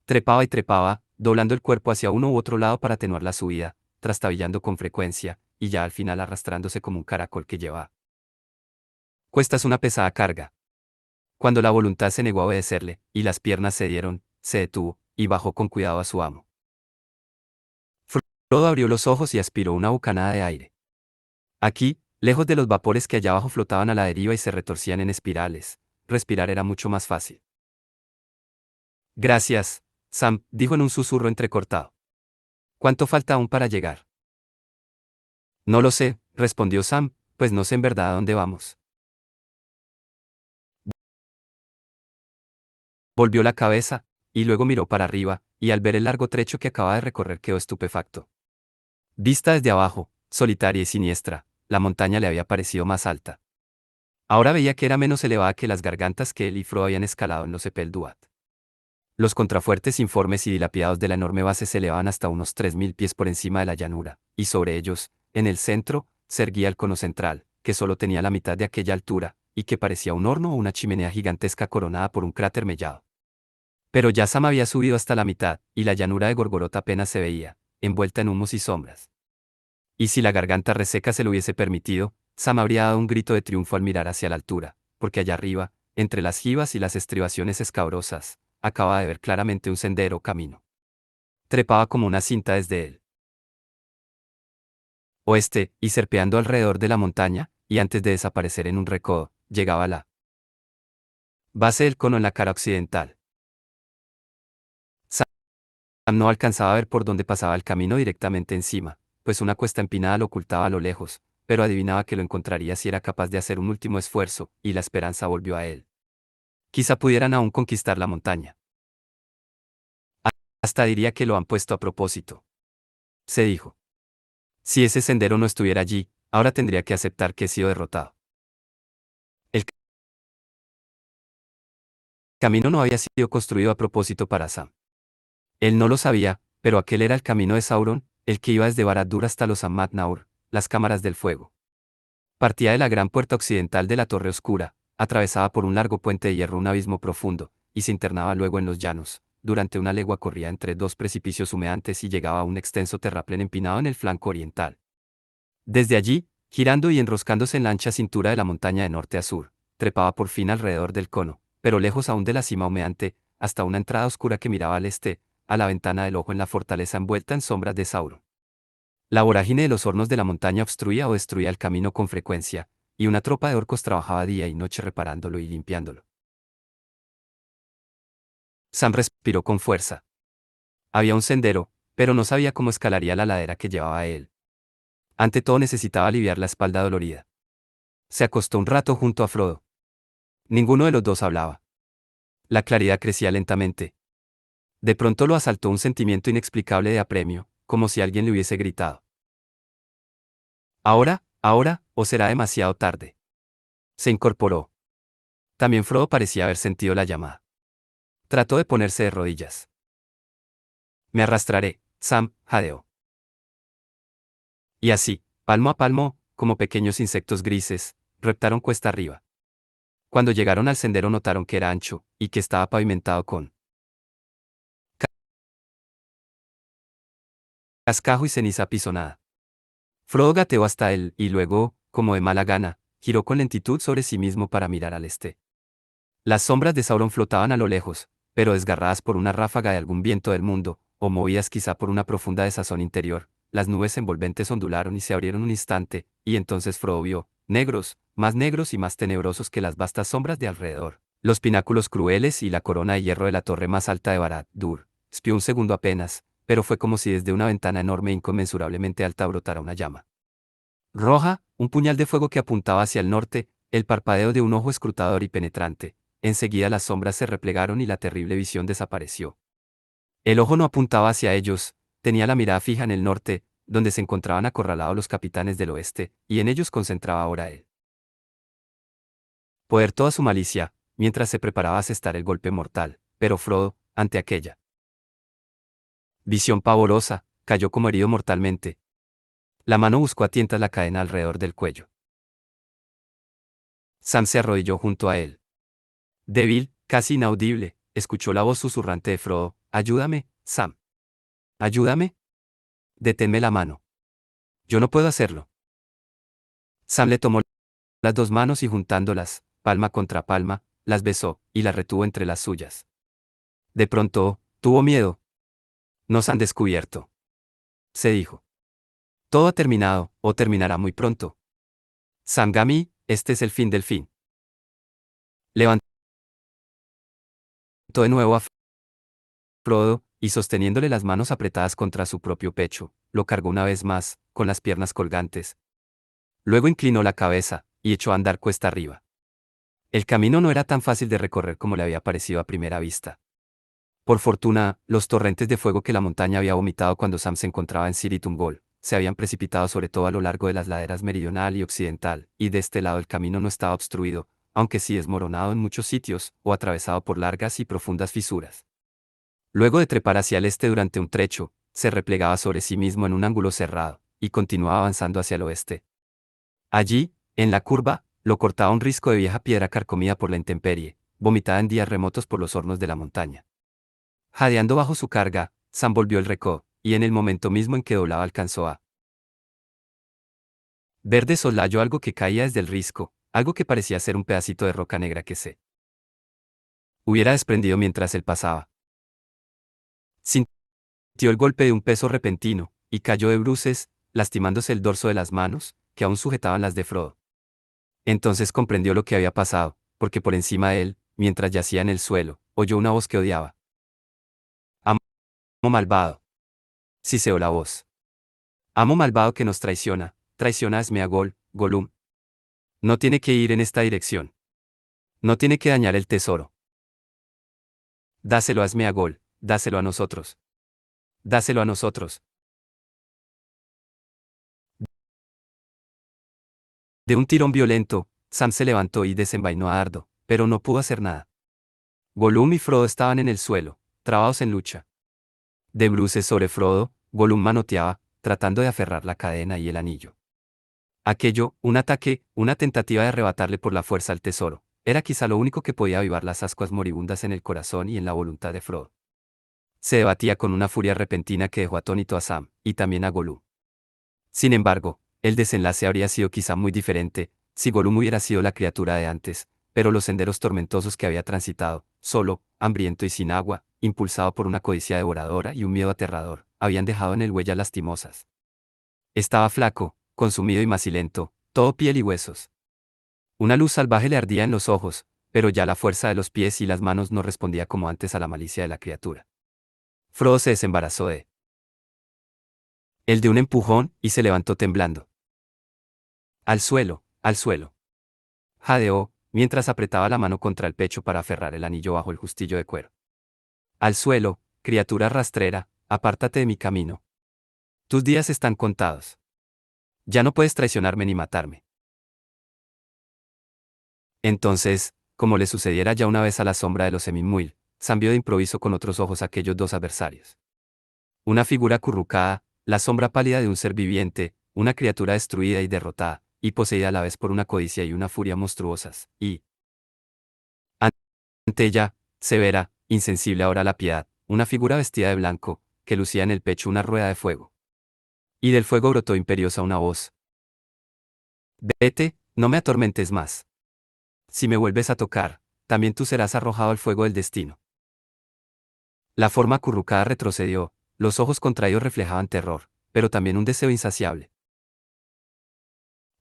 Trepaba y trepaba, doblando el cuerpo hacia uno u otro lado para atenuar la subida, trastabillando con frecuencia, y ya al final arrastrándose como un caracol que lleva. Cuesta es una pesada carga. Cuando la voluntad se negó a obedecerle, y las piernas cedieron, se detuvo, y bajó con cuidado a su amo. Frodo abrió los ojos y aspiró una bocanada de aire. Aquí, lejos de los vapores que allá abajo flotaban a la deriva y se retorcían en espirales, respirar era mucho más fácil. Gracias, Sam, dijo en un susurro entrecortado. ¿Cuánto falta aún para llegar? No lo sé, respondió Sam, pues no sé en verdad a dónde vamos. Volvió la cabeza, y luego miró para arriba, y al ver el largo trecho que acababa de recorrer quedó estupefacto. Vista desde abajo, solitaria y siniestra, la montaña le había parecido más alta. Ahora veía que era menos elevada que las gargantas que él y Frodo habían escalado en los Epel Duat. Los contrafuertes informes y dilapidados de la enorme base se elevaban hasta unos 3000 pies por encima de la llanura, y sobre ellos, en el centro, se erguía el cono central, que solo tenía la mitad de aquella altura, y que parecía un horno o una chimenea gigantesca coronada por un cráter mellado. Pero ya Sam había subido hasta la mitad, y la llanura de Gorgoroth apenas se veía, envuelta en humos y sombras. Y si la garganta reseca se lo hubiese permitido, Sam habría dado un grito de triunfo al mirar hacia la altura, porque allá arriba, entre las jivas y las estribaciones escabrosas, acababa de ver claramente un sendero o camino. Trepaba como una cinta desde el oeste, y serpeando alrededor de la montaña, y antes de desaparecer en un recodo, llegaba a la base del cono en la cara occidental. Sam no alcanzaba a ver por dónde pasaba el camino directamente encima, pues una cuesta empinada lo ocultaba a lo lejos, pero adivinaba que lo encontraría si era capaz de hacer un último esfuerzo, y la esperanza volvió a él. Quizá pudieran aún conquistar la montaña. Hasta diría que lo han puesto a propósito. Se dijo. Si ese sendero no estuviera allí, ahora tendría que aceptar que he sido derrotado. El camino no había sido construido a propósito para Sam. Él no lo sabía, pero aquel era el camino de Sauron, el que iba desde Barad-dûr hasta los Ammat-Naur, las cámaras del fuego. Partía de la gran puerta occidental de la Torre Oscura, atravesaba por un largo puente de hierro un abismo profundo, y se internaba luego en los llanos. Durante una legua corría entre dos precipicios humeantes y llegaba a un extenso terraplén empinado en el flanco oriental. Desde allí, girando y enroscándose en la ancha cintura de la montaña de norte a sur, trepaba por fin alrededor del cono, pero lejos aún de la cima humeante, hasta una entrada oscura que miraba al este, a la ventana del ojo en la fortaleza envuelta en sombras de Sauron. La vorágine de los hornos de la montaña obstruía o destruía el camino con frecuencia, y una tropa de orcos trabajaba día y noche reparándolo y limpiándolo. Sam respiró con fuerza. Había un sendero, pero no sabía cómo escalaría la ladera que llevaba a él. Ante todo necesitaba aliviar la espalda dolorida. Se acostó un rato junto a Frodo. Ninguno de los dos hablaba. La claridad crecía lentamente. De pronto lo asaltó un sentimiento inexplicable de apremio, como si alguien le hubiese gritado. Ahora, ahora, o será demasiado tarde. Se incorporó. También Frodo parecía haber sentido la llamada. Trató de ponerse de rodillas. Me arrastraré, Sam, jadeó. Y así, palmo a palmo, como pequeños insectos grises, reptaron cuesta arriba. Cuando llegaron al sendero notaron que era ancho, y que estaba pavimentado con cascajo y ceniza apisonada. Frodo gateó hasta él, y luego, como de mala gana, giró con lentitud sobre sí mismo para mirar al este. Las sombras de Sauron flotaban a lo lejos, pero desgarradas por una ráfaga de algún viento del mundo, o movidas quizá por una profunda desazón interior, las nubes envolventes ondularon y se abrieron un instante, y entonces Frodo vio, negros y más tenebrosos que las vastas sombras de alrededor, los pináculos crueles y la corona de hierro de la torre más alta de Barad-dûr. Espió un segundo apenas, pero fue como si desde una ventana enorme e inconmensurablemente alta brotara una llama roja, un puñal de fuego que apuntaba hacia el norte, el parpadeo de un ojo escrutador y penetrante. Enseguida las sombras se replegaron y la terrible visión desapareció. El ojo no apuntaba hacia ellos, tenía la mirada fija en el norte, donde se encontraban acorralados los capitanes del oeste, y en ellos concentraba ahora el poder toda su malicia, mientras se preparaba a asestar el golpe mortal. Pero Frodo, ante aquella visión pavorosa, cayó como herido mortalmente. La mano buscó a tientas la cadena alrededor del cuello. Sam se arrodilló junto a él. Débil, casi inaudible, escuchó la voz susurrante de Frodo: «Ayúdame, Sam. Ayúdame. Deténme la mano. Yo no puedo hacerlo». Sam le tomó las dos manos y juntándolas, palma contra palma, las besó, y las retuvo entre las suyas. De pronto, tuvo miedo. «Nos han descubierto», se dijo. «Todo ha terminado, o terminará muy pronto. Sam Gamgee, este es el fin del fin». Levantó de nuevo a Frodo, y sosteniéndole las manos apretadas contra su propio pecho, lo cargó una vez más, con las piernas colgantes. Luego inclinó la cabeza, y echó a andar cuesta arriba. El camino no era tan fácil de recorrer como le había parecido a primera vista. Por fortuna, los torrentes de fuego que la montaña había vomitado cuando Sam se encontraba en Cirith Ungol, se habían precipitado sobre todo a lo largo de las laderas meridional y occidental, y de este lado el camino no estaba obstruido, aunque sí desmoronado en muchos sitios, o atravesado por largas y profundas fisuras. Luego de trepar hacia el este durante un trecho, se replegaba sobre sí mismo en un ángulo cerrado, y continuaba avanzando hacia el oeste. Allí, en la curva, lo cortaba un risco de vieja piedra carcomida por la intemperie, vomitada en días remotos por los hornos de la montaña. Jadeando bajo su carga, Sam volvió el recó, y en el momento mismo en que doblaba alcanzó a ver de soslayo algo que caía desde el risco, algo que parecía ser un pedacito de roca negra que se hubiera desprendido mientras él pasaba. Sintió el golpe de un peso repentino, y cayó de bruces, lastimándose el dorso de las manos, que aún sujetaban las de Frodo. Entonces comprendió lo que había pasado, porque por encima de él, mientras yacía en el suelo, oyó una voz que odiaba. «Amo malvado». Siseó la voz. «Amo malvado que nos traiciona a Smeagol, Gollum. No tiene que ir en esta dirección. No tiene que dañar el tesoro. Dáselo a Smeagol, dáselo a nosotros. Dáselo a nosotros». De un tirón violento, Sam se levantó y desenvainó a Ardo, pero no pudo hacer nada. Gollum y Frodo estaban en el suelo, trabados en lucha. De bruces sobre Frodo, Gollum manoteaba, tratando de aferrar la cadena y el anillo. Aquello, un ataque, una tentativa de arrebatarle por la fuerza el tesoro, era quizá lo único que podía avivar las ascuas moribundas en el corazón y en la voluntad de Frodo. Se debatía con una furia repentina que dejó atónito a Sam, y también a Gollum. Sin embargo, el desenlace habría sido quizá muy diferente, si Gollum hubiera sido la criatura de antes, pero los senderos tormentosos que había transitado, solo, hambriento y sin agua, impulsado por una codicia devoradora y un miedo aterrador, habían dejado en él huellas lastimosas. Estaba flaco, consumido y macilento, todo piel y huesos. Una luz salvaje le ardía en los ojos, pero ya la fuerza de los pies y las manos no respondía como antes a la malicia de la criatura. Frodo se desembarazó de él de un empujón, y se levantó temblando. «Al suelo, al suelo», jadeó, mientras apretaba la mano contra el pecho para aferrar el anillo bajo el justillo de cuero. «Al suelo, criatura rastrera, apártate de mi camino. Tus días están contados. Ya no puedes traicionarme ni matarme». Entonces, como le sucediera ya una vez a la sombra de los Emyn-Muil, Sam vio de improviso con otros ojos a aquellos dos adversarios. Una figura acurrucada, la sombra pálida de un ser viviente, una criatura destruida y derrotada, y poseída a la vez por una codicia y una furia monstruosas, y ante ella, severa, insensible ahora a la piedad, una figura vestida de blanco, que lucía en el pecho una rueda de fuego. Y del fuego brotó imperiosa una voz. «Vete, no me atormentes más. Si me vuelves a tocar, también tú serás arrojado al fuego del destino». La forma acurrucada retrocedió, los ojos contraídos reflejaban terror, pero también un deseo insaciable.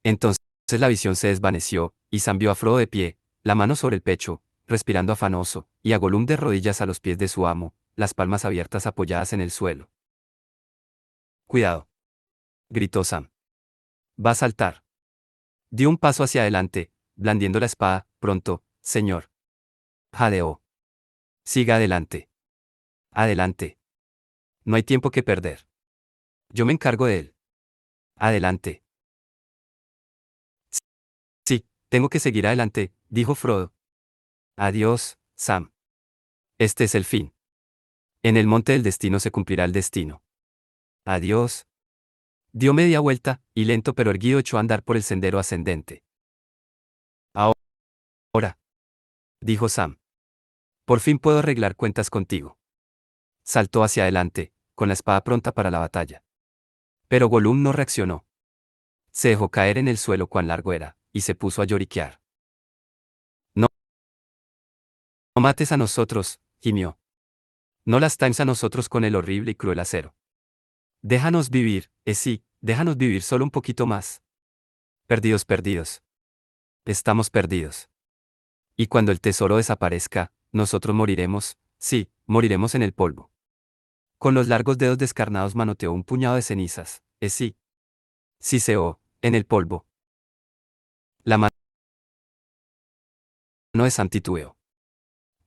Entonces la visión se desvaneció, y Sam vio a Frodo de pie, la mano sobre el pecho, respirando afanoso, y a Gollum de rodillas a los pies de su amo, las palmas abiertas apoyadas en el suelo. «Cuidado», gritó Sam. «Va a saltar». Dio un paso hacia adelante, blandiendo la espada. «Pronto, señor». Jadeó. «Siga adelante. Adelante. No hay tiempo que perder. Yo me encargo de él. Adelante». «Sí, tengo que seguir adelante», dijo Frodo. «Adiós, Sam. Este es el fin. En el monte del destino se cumplirá el destino. Adiós». Dio media vuelta, y lento pero erguido echó a andar por el sendero ascendente. «Ahora», dijo Sam. «Por fin puedo arreglar cuentas contigo». Saltó hacia adelante, con la espada pronta para la batalla. Pero Gollum no reaccionó. Se dejó caer en el suelo cuán largo era, y se puso a lloriquear. «No, no mates a nosotros», gimió. «No lastimes a nosotros con el horrible y cruel acero. Déjanos vivir, sí, déjanos vivir solo un poquito más. Perdidos, perdidos. Estamos perdidos. Y cuando el tesoro desaparezca, nosotros moriremos, sí, moriremos en el polvo». Con los largos dedos descarnados manoteó un puñado de cenizas, sí. Siseó, en el polvo. La mano de Sam titubeó.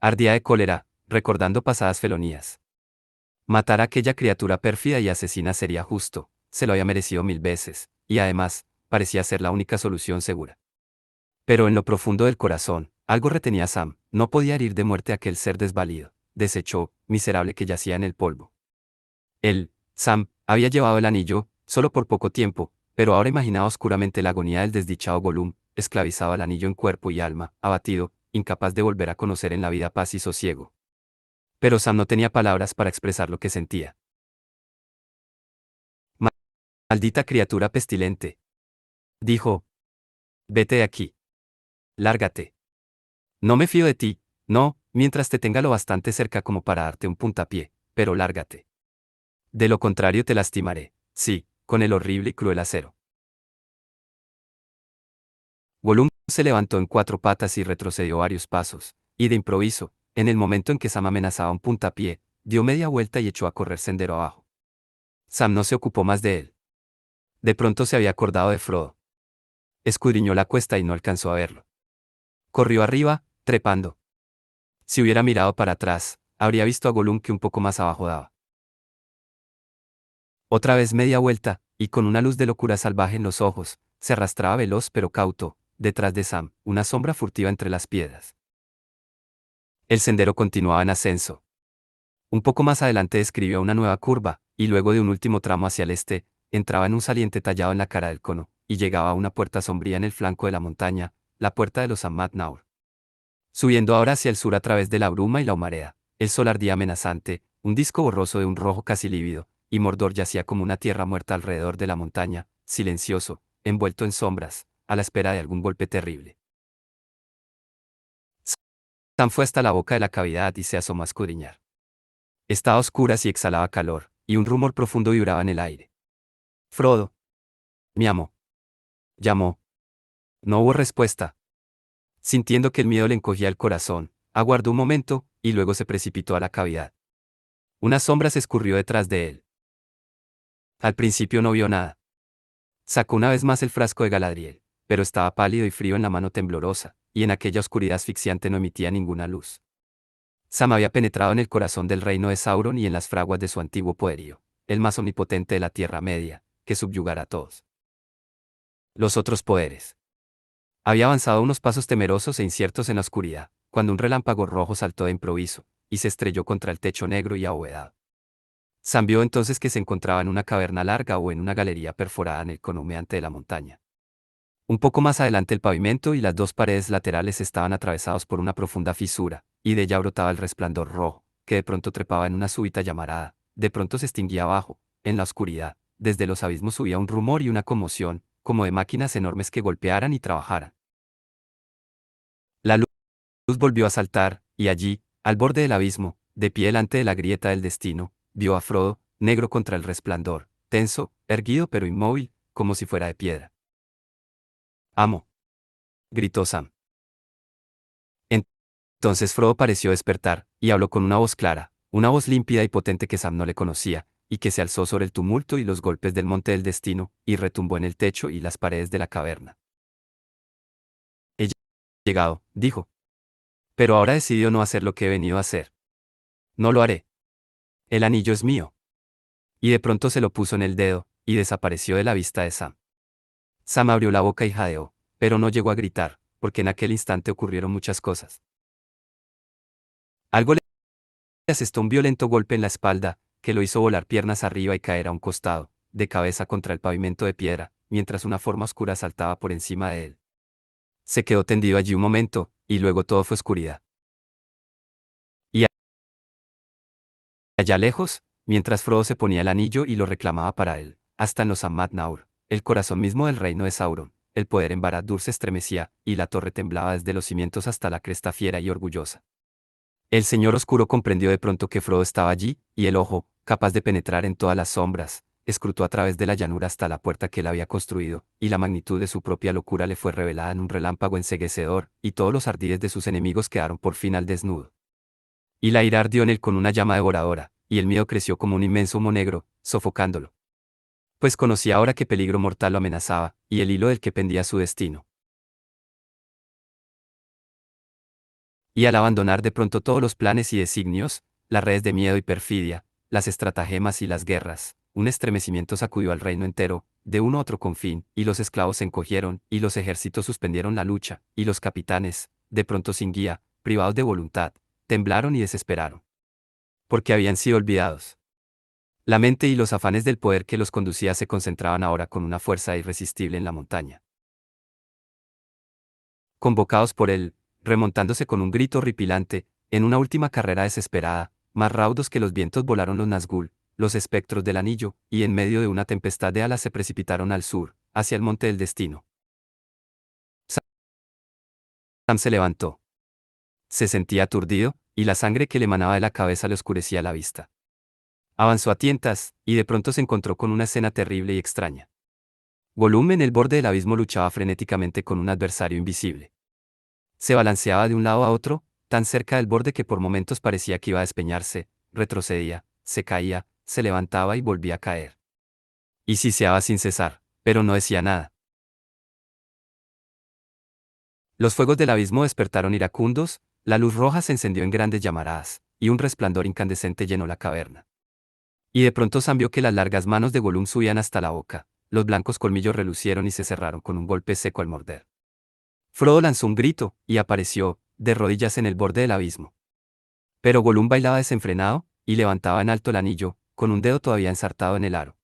Ardía de cólera, recordando pasadas felonías. Matar a aquella criatura pérfida y asesina sería justo, se lo había merecido 1000 veces, y además, parecía ser la única solución segura. Pero en lo profundo del corazón, algo retenía a Sam, no podía herir de muerte a aquel ser desvalido, deshecho, miserable que yacía en el polvo. Él, Sam, había llevado el anillo, solo por poco tiempo, pero ahora imaginaba oscuramente la agonía del desdichado Gollum, esclavizado al anillo en cuerpo y alma, abatido, incapaz de volver a conocer en la vida paz y sosiego. Pero Sam no tenía palabras para expresar lo que sentía. «Maldita criatura pestilente», dijo. «Vete de aquí. Lárgate. No me fío de ti, no, mientras te tenga lo bastante cerca como para darte un puntapié, pero lárgate. De lo contrario te lastimaré, sí, con el horrible y cruel acero». Gollum se levantó en 4 patas y retrocedió varios pasos, y de improviso, en el momento en que Sam amenazaba un puntapié, dio media vuelta y echó a correr sendero abajo. Sam no se ocupó más de él. De pronto se había acordado de Frodo. Escudriñó la cuesta y no alcanzó a verlo. Corrió arriba, trepando. Si hubiera mirado para atrás, habría visto a Gollum que un poco más abajo daba. Otra vez media vuelta, y con una luz de locura salvaje en los ojos, se arrastraba veloz pero cauto, detrás de Sam, una sombra furtiva entre las piedras. El sendero continuaba en ascenso. Un poco más adelante describió una nueva curva, y luego de un último tramo hacia el este, entraba en un saliente tallado en la cara del cono, y llegaba a una puerta sombría en el flanco de la montaña, la puerta de los Amat-Naur. Subiendo ahora hacia el sur a través de la bruma y la humareda, el sol ardía amenazante, un disco borroso de un rojo casi lívido, y Mordor yacía como una tierra muerta alrededor de la montaña, silencioso, envuelto en sombras, a la espera de algún golpe terrible. Sam fue hasta la boca de la cavidad y se asomó a escudriñar. Estaba a oscuras y exhalaba calor, y un rumor profundo vibraba en el aire. «Frodo. Mi amo». Llamó. No hubo respuesta. Sintiendo que el miedo le encogía el corazón, aguardó un momento, y luego se precipitó a la cavidad. Una sombra se escurrió detrás de él. Al principio no vio nada. Sacó una vez más el frasco de Galadriel, pero estaba pálido y frío en la mano temblorosa, y en aquella oscuridad asfixiante no emitía ninguna luz. Sam había penetrado en el corazón del reino de Sauron y en las fraguas de su antiguo poderío, el más omnipotente de la Tierra Media, que subyugará a todos. Los otros poderes. Había avanzado unos pasos temerosos e inciertos en la oscuridad, cuando un relámpago rojo saltó de improviso, y se estrelló contra el techo negro y abovedado. Sam vio entonces que se encontraba en una caverna larga o en una galería perforada en el cono humeante de la montaña. Un poco más adelante el pavimento y las 2 paredes laterales estaban atravesados por una profunda fisura, y de ella brotaba el resplandor rojo, que de pronto trepaba en una súbita llamarada, de pronto se extinguía abajo, en la oscuridad, desde los abismos subía un rumor y una conmoción, como de máquinas enormes que golpearan y trabajaran. La luz volvió a saltar, y allí, al borde del abismo, de pie delante de la grieta del destino, vio a Frodo, negro contra el resplandor, tenso, erguido pero inmóvil, como si fuera de piedra. «Amo», gritó Sam. Entonces Frodo pareció despertar, y habló con una voz clara, una voz límpida y potente que Sam no le conocía, y que se alzó sobre el tumulto y los golpes del monte del destino, y retumbó en el techo y las paredes de la caverna. «He llegado», dijo. «Pero ahora he decidido no hacer lo que he venido a hacer. No lo haré. El anillo es mío». Y de pronto se lo puso en el dedo, y desapareció de la vista de Sam. Sam abrió la boca y jadeó, pero no llegó a gritar, porque en aquel instante ocurrieron muchas cosas. Algo le asestó un violento golpe en la espalda, que lo hizo volar piernas arriba y caer a un costado, de cabeza contra el pavimento de piedra, mientras una forma oscura saltaba por encima de él. Se quedó tendido allí un momento, y luego todo fue oscuridad. Y allá lejos, mientras Frodo se ponía el anillo y lo reclamaba para él, hasta en los Amad Naur, el corazón mismo del reino de Sauron, el poder en Barad-dûr se estremecía, y la torre temblaba desde los cimientos hasta la cresta fiera y orgullosa. El Señor Oscuro comprendió de pronto que Frodo estaba allí, y el ojo, capaz de penetrar en todas las sombras, escrutó a través de la llanura hasta la puerta que él había construido, y la magnitud de su propia locura le fue revelada en un relámpago enceguecedor, y todos los ardides de sus enemigos quedaron por fin al desnudo. Y la ira ardió en él con una llama devoradora, y el miedo creció como un inmenso humo negro, sofocándolo. Pues conocía ahora qué peligro mortal lo amenazaba, y el hilo del que pendía su destino. Y al abandonar de pronto todos los planes y designios, las redes de miedo y perfidia, las estratagemas y las guerras, un estremecimiento sacudió al reino entero, de uno a otro confín, y los esclavos se encogieron, y los ejércitos suspendieron la lucha, y los capitanes, de pronto sin guía, privados de voluntad, temblaron y desesperaron. Porque habían sido olvidados. La mente y los afanes del poder que los conducía se concentraban ahora con una fuerza irresistible en la montaña. Convocados por él, remontándose con un grito horripilante, en una última carrera desesperada, más raudos que los vientos volaron los Nazgûl, los espectros del anillo, y en medio de una tempestad de alas se precipitaron al sur, hacia el monte del destino. Sam se levantó. Se sentía aturdido, y la sangre que le emanaba de la cabeza le oscurecía la vista. Avanzó a tientas, y de pronto se encontró con una escena terrible y extraña. Gollum en el borde del abismo luchaba frenéticamente con un adversario invisible. Se balanceaba de un lado a otro, tan cerca del borde que por momentos parecía que iba a despeñarse, retrocedía, se caía, se levantaba y volvía a caer. Y siseaba sin cesar, pero no decía nada. Los fuegos del abismo despertaron iracundos, la luz roja se encendió en grandes llamaradas, y un resplandor incandescente llenó la caverna. Y de pronto Sam vio que las largas manos de Gollum subían hasta la boca, los blancos colmillos relucieron y se cerraron con un golpe seco al morder. Frodo lanzó un grito, y apareció, de rodillas en el borde del abismo. Pero Gollum bailaba desenfrenado, y levantaba en alto el anillo, con un dedo todavía ensartado en el aro.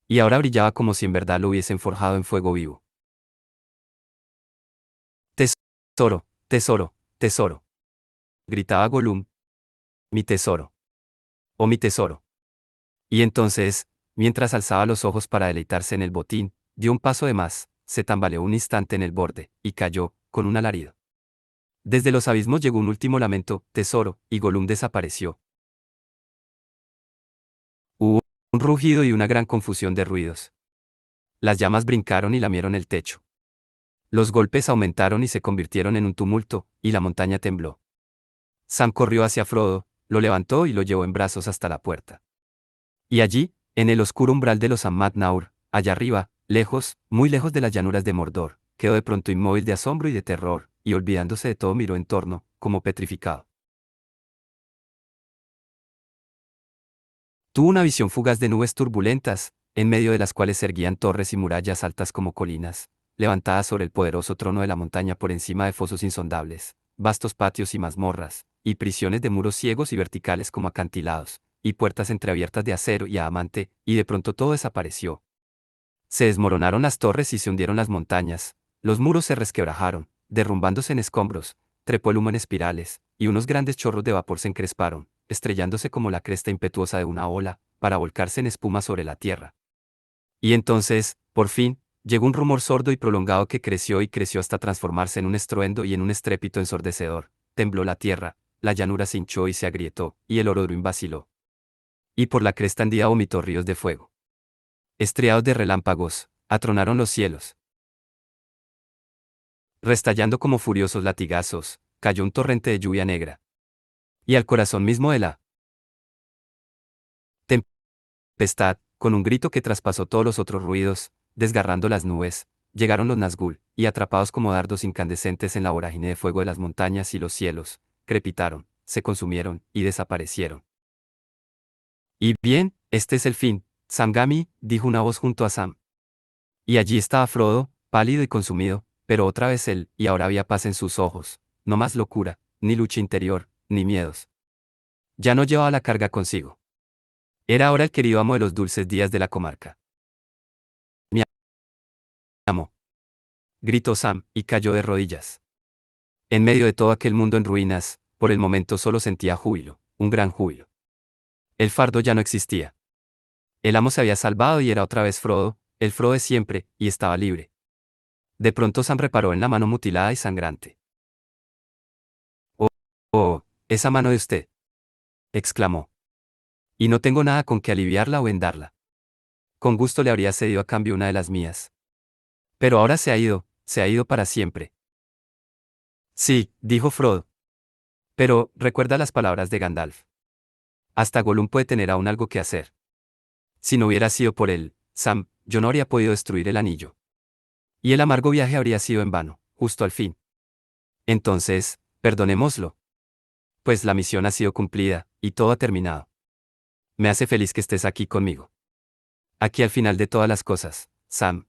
Y ahora brillaba como si en verdad lo hubiesen forjado en fuego vivo. «Tesoro, tesoro, tesoro», gritaba Gollum. «Mi tesoro. Oh mi tesoro». Y entonces, mientras alzaba los ojos para deleitarse en el botín, dio un paso de más, se tambaleó un instante en el borde, y cayó, con un alarido. Desde los abismos llegó un último lamento, «tesoro», y Gollum desapareció. Hubo un rugido y una gran confusión de ruidos. Las llamas brincaron y lamieron el techo. Los golpes aumentaron y se convirtieron en un tumulto, y la montaña tembló. Sam corrió hacia Frodo, lo levantó y lo llevó en brazos hasta la puerta. Y allí, en el oscuro umbral de los Amad Naur, allá arriba, lejos, muy lejos de las llanuras de Mordor, quedó de pronto inmóvil de asombro y de terror, y olvidándose de todo miró en torno, como petrificado. Tuvo una visión fugaz de nubes turbulentas, en medio de las cuales se erguían torres y murallas altas como colinas, levantadas sobre el poderoso trono de la montaña por encima de fosos insondables, vastos patios y mazmorras, y prisiones de muros ciegos y verticales como acantilados, y puertas entreabiertas de acero y adamante, y de pronto todo desapareció. Se desmoronaron las torres y se hundieron las montañas, los muros se resquebrajaron, derrumbándose en escombros, trepó el humo en espirales, y unos grandes chorros de vapor se encresparon, estrellándose como la cresta impetuosa de una ola, para volcarse en espuma sobre la tierra. Y entonces, por fin, llegó un rumor sordo y prolongado que creció y creció hasta transformarse en un estruendo y en un estrépito ensordecedor. Tembló la tierra, la llanura se hinchó y se agrietó, y el Orodruin vaciló. Y por la cresta hendida vomitó ríos de fuego. Estriados de relámpagos, atronaron los cielos. Restallando como furiosos latigazos, cayó un torrente de lluvia negra. Y al corazón mismo de la tempestad, con un grito que traspasó todos los otros ruidos, desgarrando las nubes, llegaron los Nazgûl, y atrapados como dardos incandescentes en la vorágine de fuego de las montañas y los cielos, crepitaron, se consumieron, y desaparecieron. Y bien, este es el fin, Samgami, dijo una voz junto a Sam. Y allí estaba Frodo, pálido y consumido, pero otra vez él, y ahora había paz en sus ojos, no más locura, ni lucha interior, ni miedos. Ya no llevaba la carga consigo. Era ahora el querido amo de los dulces días de la comarca. Mi amo, gritó Sam, y cayó de rodillas. En medio de todo aquel mundo en ruinas, por el momento solo sentía júbilo, un gran júbilo. El fardo ya no existía. El amo se había salvado y era otra vez Frodo, el Frodo de siempre, y estaba libre. De pronto Sam reparó en la mano mutilada y sangrante. Oh, oh, esa mano de usted, exclamó. Y no tengo nada con que aliviarla o vendarla. Con gusto le habría cedido a cambio una de las mías. Pero ahora se ha ido para siempre. Sí, dijo Frodo. Pero, recuerda las palabras de Gandalf. Hasta Gollum puede tener aún algo que hacer. Si no hubiera sido por él, Sam, yo no habría podido destruir el anillo. Y el amargo viaje habría sido en vano, justo al fin. Entonces, perdonémoslo. Pues la misión ha sido cumplida, y todo ha terminado. Me hace feliz que estés aquí conmigo. Aquí al final de todas las cosas, Sam,